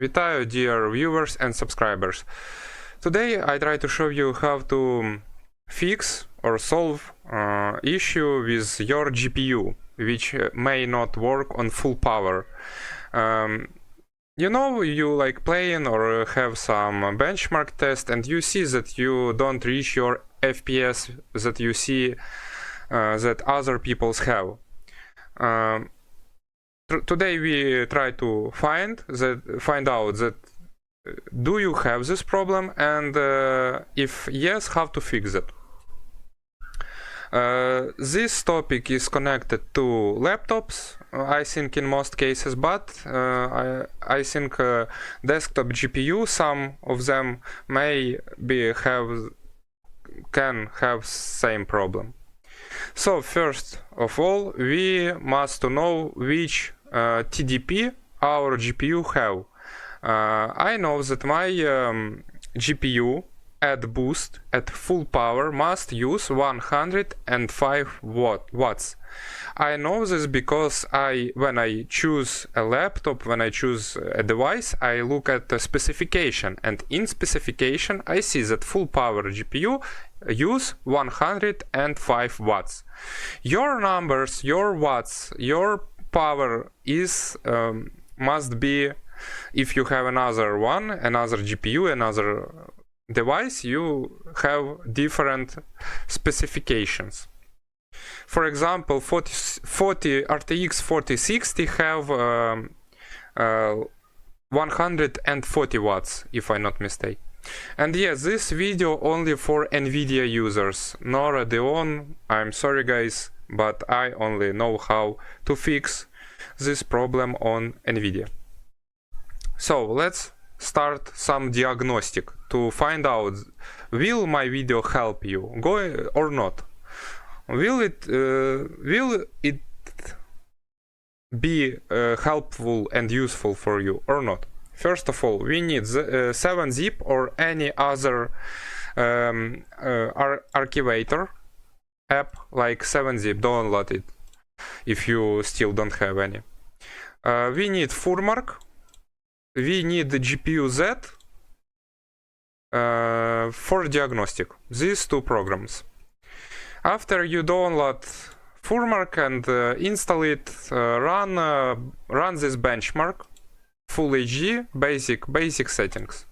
Вітаю, dear viewers and subscribers. Today I try to show you how to fix or solve issue with your GPU, which may not work on full power. You know, you like playing or have some benchmark test and you see that you don't reach your FPS that you see that other people have. Today we try to find out that do you have this problem, and if yes, how to fix it. This topic is connected to laptops, I think in most cases, but I think desktop GPU, some of them can have same problem. So first of all, we must know which TDP our GPU have. I know that my GPU at boost at full power must use 105 watts. I know this because when I choose a laptop, when I choose a device, I look at the specification, and in specification I see that full power GPU use 105 watts. Your numbers, your watts, your power is must be, if you have another GPU, another device, you have different specifications. For example, RTX 4060 have 140 watts, if I'm not mistaken. And yes, this video only for NVIDIA users, no Radeon. I'm sorry guys, but I only know how to fix this problem on NVIDIA. So let's start some diagnostic to find out, will my video help you or not? Will it be helpful and useful for you or not? First of all, we need 7-zip or any other archivator app like 7-zip. Download it if you still don't have any. We need FurMark. We need the GPU Z for diagnostic. These two programs. After you download FurMark and install it, run this benchmark, full HD, basic settings.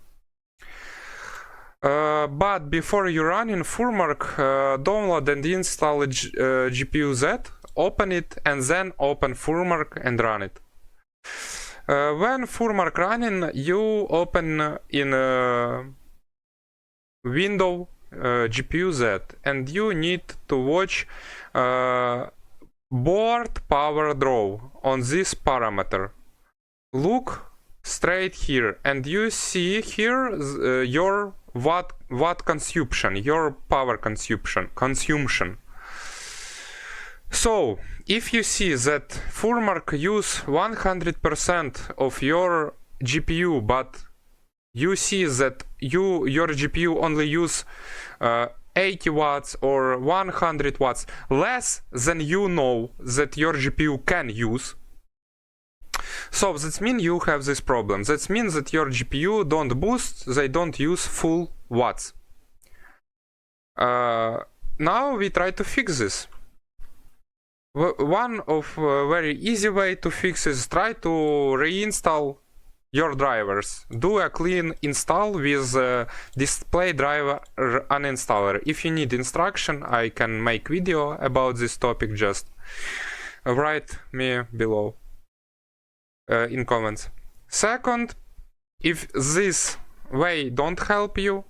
But before you run in FurMark, download and install GPU Z, open it, and then open FurMark and run it. When FurMark running, you open in window GPU Z, and you need to watch board power draw on this parameter. Look straight here, and you see here your watt consumption, your power consumption. So if you see that FurMark use 100% of your GPU, but you see that your GPU only use 80 watts or 100 watts less than you know that your GPU can use, so that means you have this problem. That means that your GPU don't boost, they don't use full watts. Now we try to fix this. One of very easy way to fix is try to reinstall your drivers. Do a clean install with display driver uninstaller. If you need instruction, I can make video about this topic. Just write me below in comments. Second, if this way don't help you,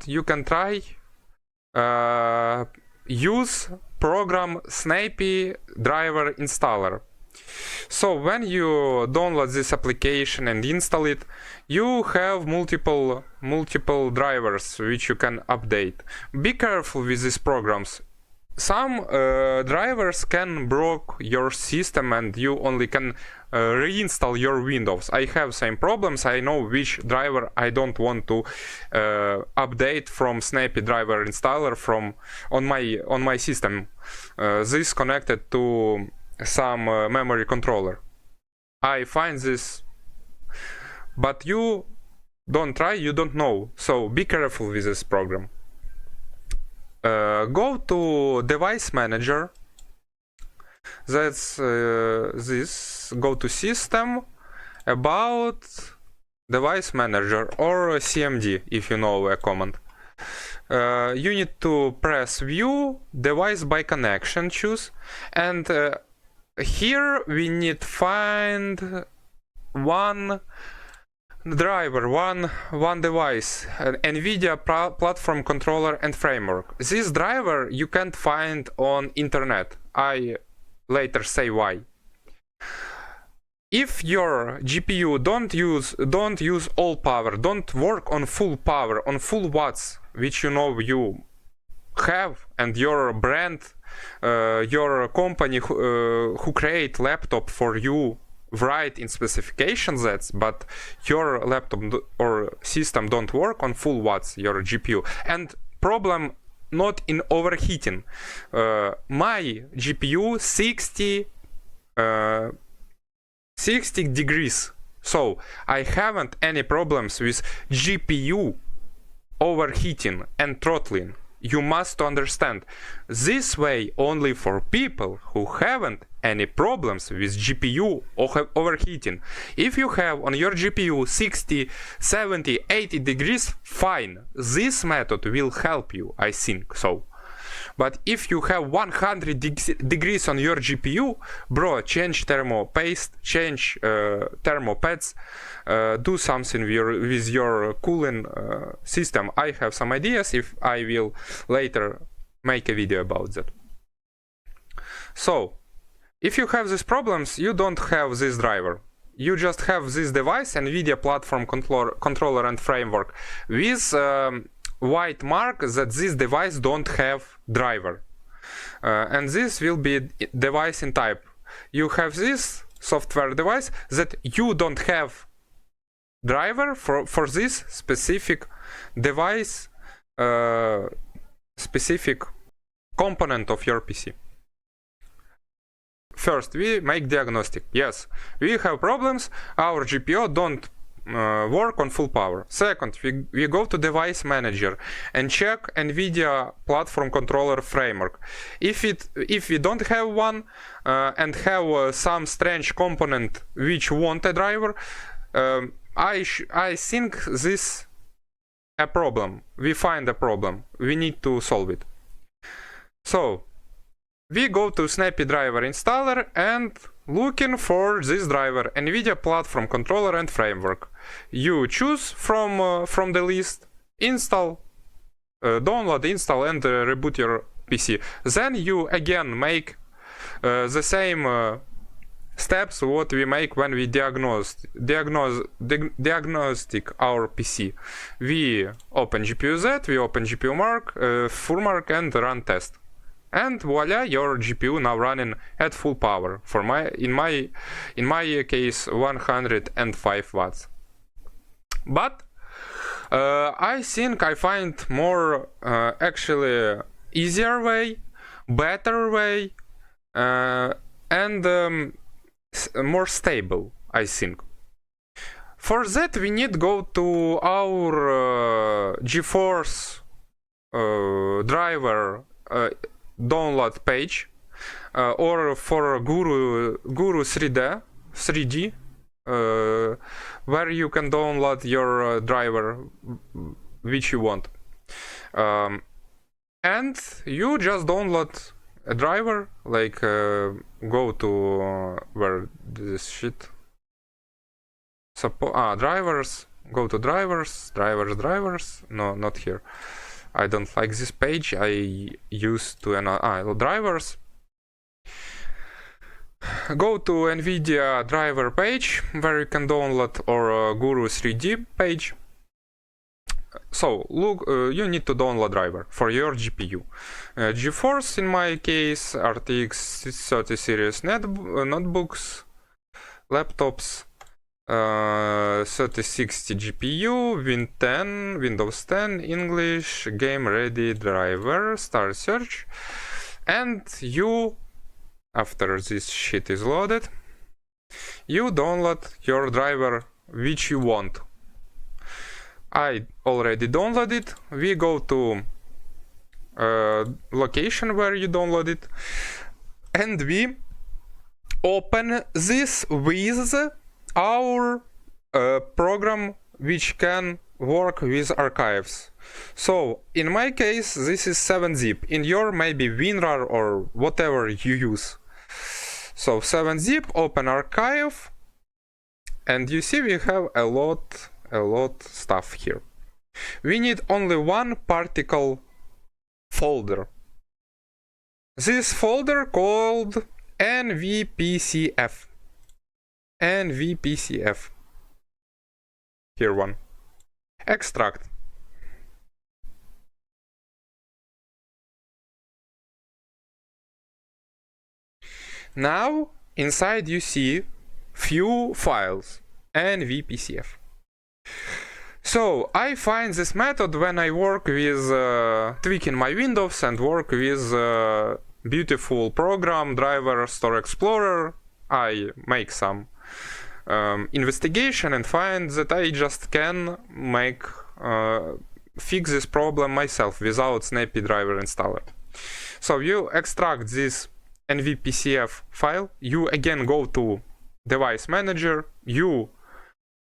you can try use program Snappy Driver Installer. So when you download this application and install it, you have multiple drivers which you can update. Be careful with these programs. Some drivers can break your system and you only can reinstall your Windows. I have same problems. I know which driver I don't want to update from Snappy Driver Installer on my system. This connected to some memory controller. I find this but you don't try, you don't know. So be careful with this program. Go to Device Manager. That's this. Go to System, About, Device Manager, or CMD if you know a command. You need to press View, Device by Connection, choose, and here we need to find one driver, one device, an NVIDIA platform controller and framework. This driver you can't find on internet. I later say why. If your GPU don't use all power, don't work on full power, on full watts, which you know you have, and your brand, your company who create laptop for you write in specifications that, but your laptop or system don't work on full watts, your GPU, and problem not in overheating. My GPU 60 degrees, so I haven't any problems with GPU overheating and throttling. You must understand this way only for people who haven't any problems with GPU overheating. If you have on your GPU 60, 70, 80 degrees, fine. This method will help you, I think so. But if you have 100 degrees on your GPU, bro, change thermo paste, change thermo pads, do something with your cooling system. I have some ideas, if I will later make a video about that. So, if you have these problems, you don't have this driver. You just have this device, NVIDIA platform controller and framework, with white mark that this device don't have driver, and this will be device in type. You have this software device that you don't have driver for this specific device, specific component of your PC. First, we make diagnostic. Yes, we have problems, our GPU don't work on full power. Second, we go to Device Manager and check NVIDIA Platform Controller Framework. If we don't have one and have some strange component which want a driver, I think this a problem. We find a problem. We need to solve it. So we go to Snappy Driver Installer and looking for this driver, NVIDIA Platform Controller and Framework. You choose from the list, install, download, install, and reboot your PC. Then you again make the same steps what we make when we diagnostic our PC. We open GPU Z, we open GPU Mark, FurMark, and run test. And voila, your GPU now running at full power. For in my case, 105 watts. But I think I find more actually easier way, better way, and more stable, I think. For that, we need go to our GeForce driver download page, or for Guru 3D, where you can download your driver which you want, and you just download a driver, like go to where this shit drivers, go to drivers, no, not here. I don't like this page. I used to drivers. Go to NVIDIA driver page where you can download, or Guru 3D page. So look, you need to download driver for your GPU. GeForce, in my case, RTX 30 series notebooks, laptops, 3060 GPU, Windows 10, English, game ready driver, start search, and you, after this shit is loaded, you download your driver which you want. I already downloaded. We go to location where you download it, and we open this with our program which can work with archives. So in my case this is 7-zip, in your maybe WinRAR or whatever you use. So 7-zip, open archive, and you see we have a lot stuff here. We need only one particle folder. This folder called NVPCF. NVPCF. Here one. Extract. Now inside you see few files. NVPCF. So I find this method when I work with tweaking my Windows and work with beautiful program Driver Store Explorer. I make some investigation and find that I just can make fix this problem myself without Snappy Driver Installer. So you extract this NVPCF file, you again go to Device Manager, you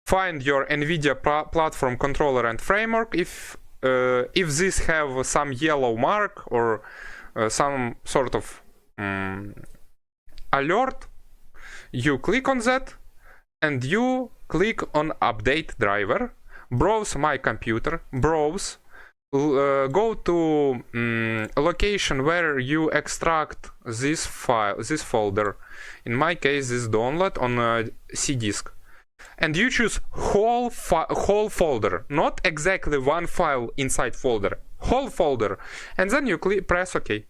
find your NVIDIA platform controller and framework. If this have some yellow mark or some sort of alert, you click on that and you click on Update Driver, browse My Computer, browse, go to location where you extract this file, this folder. In my case, this download on C disk. And you choose whole folder, not exactly one file inside folder, whole folder, and then you press OK.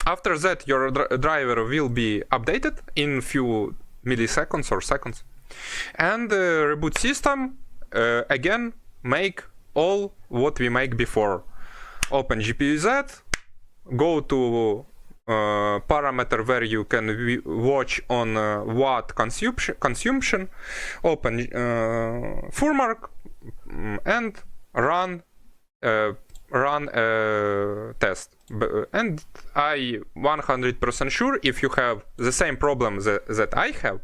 After that, your driver will be updated in few milliseconds or seconds, and reboot system again make all what we make before. Open GPU-Z, go to parameter where you can watch on watt consumption, open FurMark and run test. And I 100% sure if you have the same problem that I have,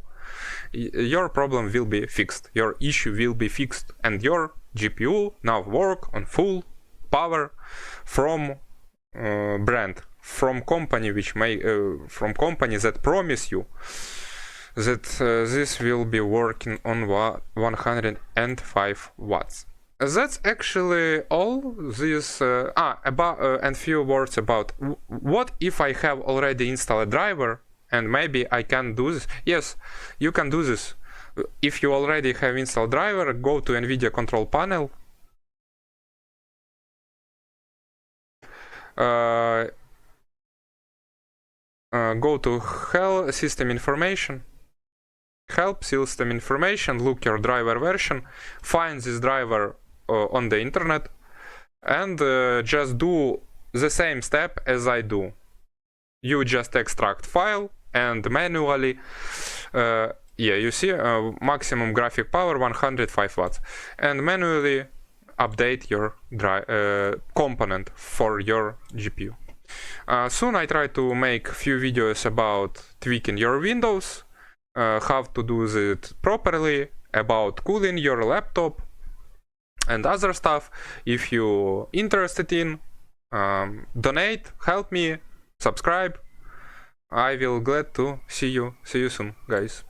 your problem will be fixed, your issue will be fixed, and your GPU now work on full power from brand, from company which may from company that promise you that this will be working on 105 watts. That's actually all this about and few words about what if I have already installed a driver and maybe I can do this. Yes, you can do this. If you already have installed driver, go to NVIDIA control panel. Go to help system information, look your driver version, find this driver on the internet, and just do the same step as I do. You just extract file and manually you see maximum graphic power 105 watts, and manually update your component for your GPU. Soon I try to make few videos about tweaking your Windows, how to do it properly, about cooling your laptop and other stuff. If you interested in, donate, help me, subscribe. I will glad to see you soon, guys.